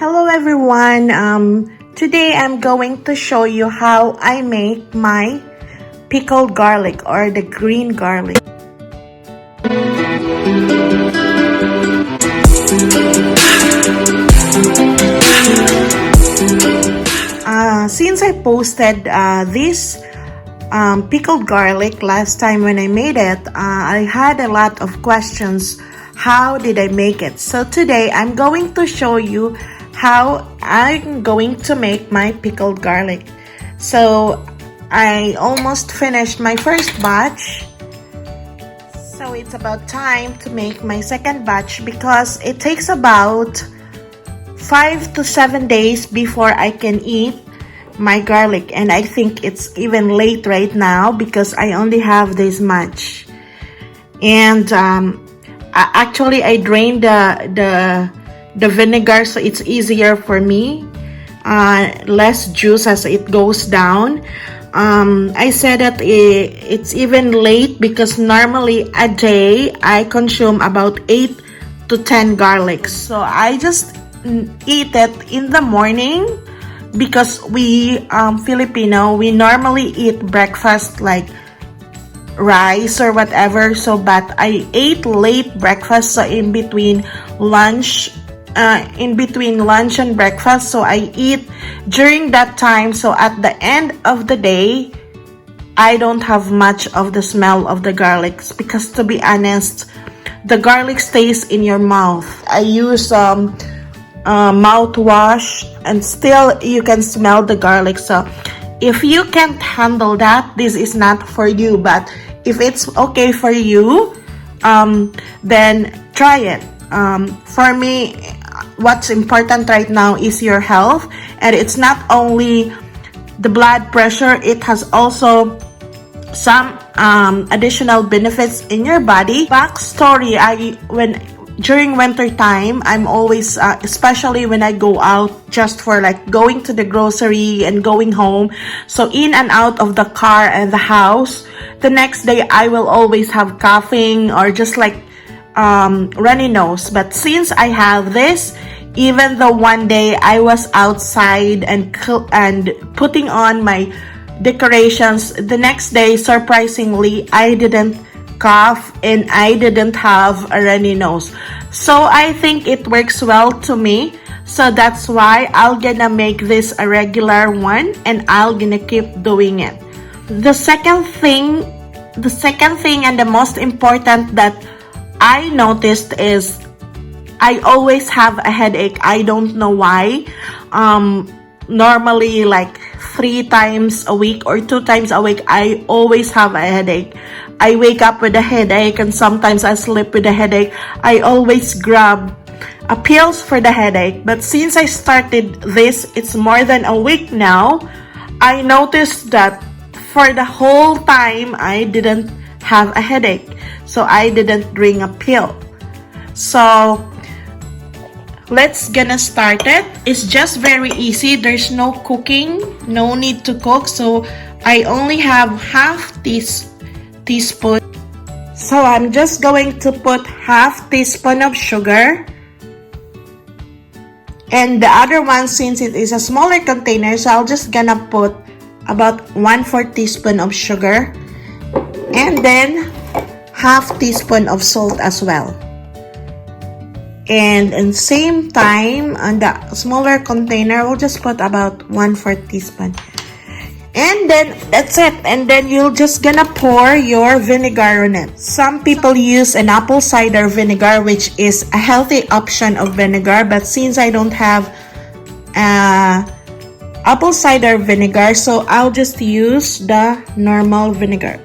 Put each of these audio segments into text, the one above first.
Hello everyone. Today I'm going to show you how I make my pickled garlic or the green garlic. Since I posted this pickled garlic last time when I made it, I had a lot of questions. How did I make it? So today I'm going to show you how I'm going to make my pickled garlic. So I almost finished my first batch. So it's about time to make my second batch because it takes about 5 to 7 days before I can eat my garlic, and I think it's even late right now because I only have this much. And actually I drained the vinegar so it's easier for me, less juice as it goes down. I said that it's even late because normally a day I consume about 8 to 10 garlics, so I just eat it in the morning because we Filipino, we normally eat breakfast like rice or whatever. So but I ate late breakfast, so in between lunch and breakfast, so I eat during that time. So at the end of the day I don't have much of the smell of the garlics because, to be honest, the garlic stays in your mouth. I use mouthwash and still you can smell the garlic. So if you can't handle that, this is not for you. But if it's okay for you, then try it. For me, what's important right now is your health, and it's not only the blood pressure, it has also some additional benefits in your body. Backstory, during winter time, I'm always, especially when I go out just for like going to the grocery and going home, so in and out of the car and the house, the next day I will always have coughing or just like runny nose. But since I have this, even though one day I was outside and putting on my decorations, the next day, surprisingly, I didn't cough and I didn't have a runny nose. So I think it works well to me, so that's why I'll gonna make this a regular one and I'll gonna keep doing it. The second thing and the most important that I noticed is I always have a headache. I don't know why. Normally like 3 times a week or 2 times a week, I always have a headache. I wake up with a headache and sometimes I sleep with a headache. I always grab pills for the headache. But since I started this, it's more than a week now, I noticed that for the whole time I didn't have a headache. So I didn't drink a pill. So let's gonna start it. It's just very easy. There's no cooking, no need to cook. So I only have half teaspoon. So I'm just going to put half teaspoon of sugar, and the other one, since it is a smaller container, so I'll just gonna put about 1/4 teaspoon of sugar, and then half teaspoon of salt as well. And in same time, on the smaller container, we'll just put about 1/4 teaspoon. And then that's it. And then you're just gonna pour your vinegar on it. Some people use an apple cider vinegar, which is a healthy option of vinegar. But since I don't have apple cider vinegar, so I'll just use the normal vinegar.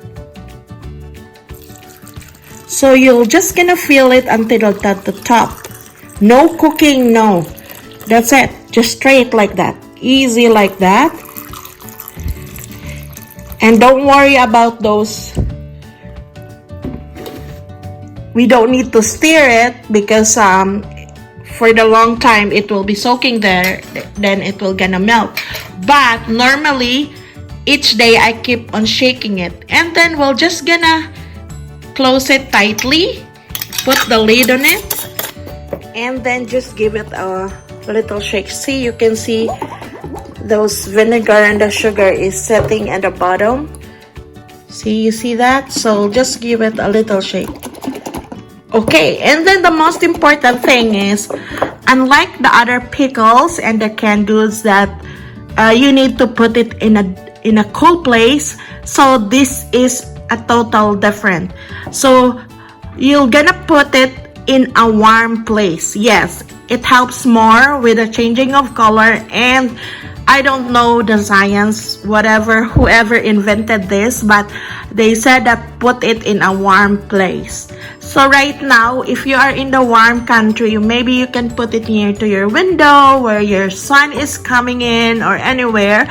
So you're just gonna fill it until at the top. No cooking, no. That's it. Just straight like that. Easy like that. And don't worry about those. We don't need to stir it because for the long time it will be soaking there, then it will gonna melt. But normally each day I keep on shaking it, and then we're just gonna close it tightly, put the lid on it, and then just give it a little shake. See, you can see those vinegar and the sugar is setting at the bottom. See, you see that? So just give it a little shake. Okay, and then the most important thing is, unlike the other pickles and the canned goods that you need to put it in a cool place, so this is a total different. So you're gonna put it in a warm place. Yes, it helps more with the changing of color, and I don't know the science, whoever invented this, but they said that put it in a warm place. So right now, if you are in the warm country, maybe you can put it near to your window where your sun is coming in or anywhere.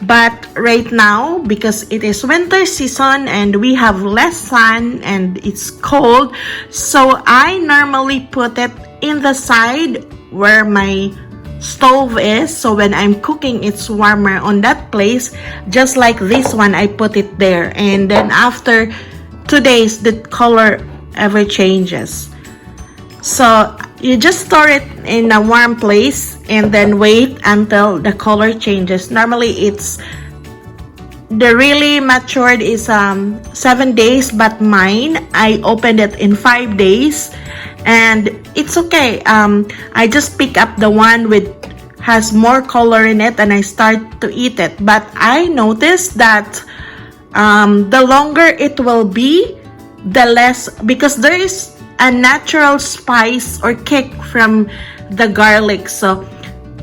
But right now, because it is winter season and we have less sun and it's cold, so I normally put it in the side where my stove is, so when I'm cooking it's warmer on that place. Just like this one, I put it there, and then after 2 days the color ever changes. So you just store it in a warm place and then wait until the color changes. Normally it's the really matured is 7 days, but mine I opened it in 5 days, and it's okay. I just pick up the one with has more color in it and I start to eat it. But I noticed that the longer it will be, the less, because there is a natural spice or kick from the garlic. So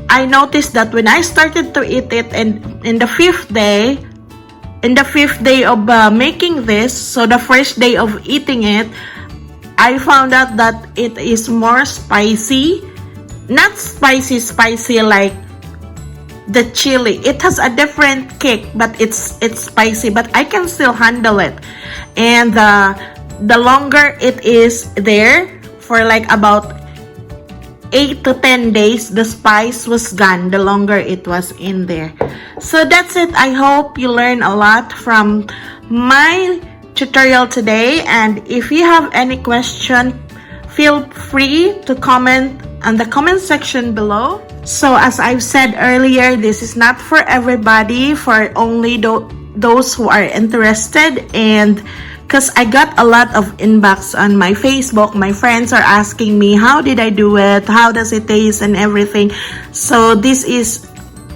I noticed that when I started to eat it, and in the fifth day of making this, so the first day of eating it, I found out that it is more spicy. Not spicy like the chili. It has a different kick, but it's spicy, but I can still handle it. And the longer it is there, for like about 8 to 10 days, the spice was gone the longer it was in there. So that's it. I hope you learn a lot from my tutorial today, and if you have any question, feel free to comment on the comment section below. So as I've said earlier, this is not for everybody, for only those who are interested. And because I got a lot of inbox on my Facebook, my friends are asking me, how did I do it, how does it taste and everything. So this is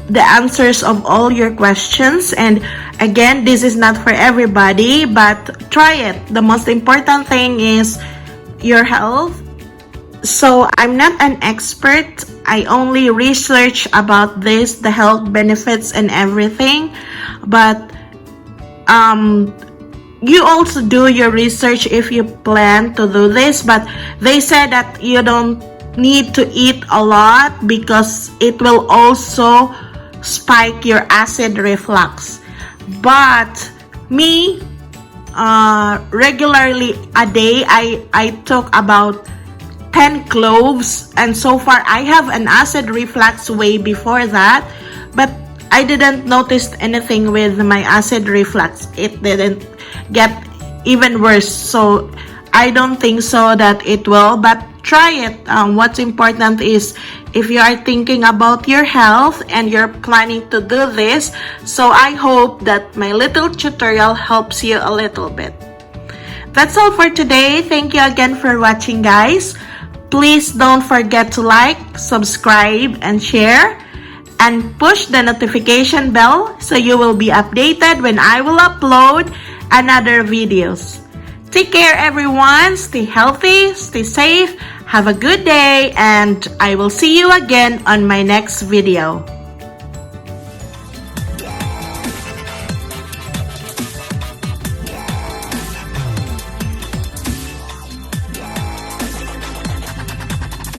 the answers of all your questions. And again, this is not for everybody, but try it. The most important thing is your health. So I'm not an expert. I only research about this, the health benefits and everything. But you also do your research if you plan to do this. But they said that you don't need to eat a lot because it will also spike your acid reflux. But me, regularly a day, I took about 10 cloves, and so far I have an acid reflux way before that, but I didn't notice anything with my acid reflux. It didn't get even worse, so I don't think so that it will, but try it. What's important is if you are thinking about your health and you're planning to do this, so I hope that my little tutorial helps you a little bit. That's all for today. Thank you again for watching, guys. Please don't forget to like, subscribe, and share, and push the notification bell so you will be updated when I will upload another videos. Take care, everyone. Stay healthy, stay safe, have a good day, and I will see you again on my next video.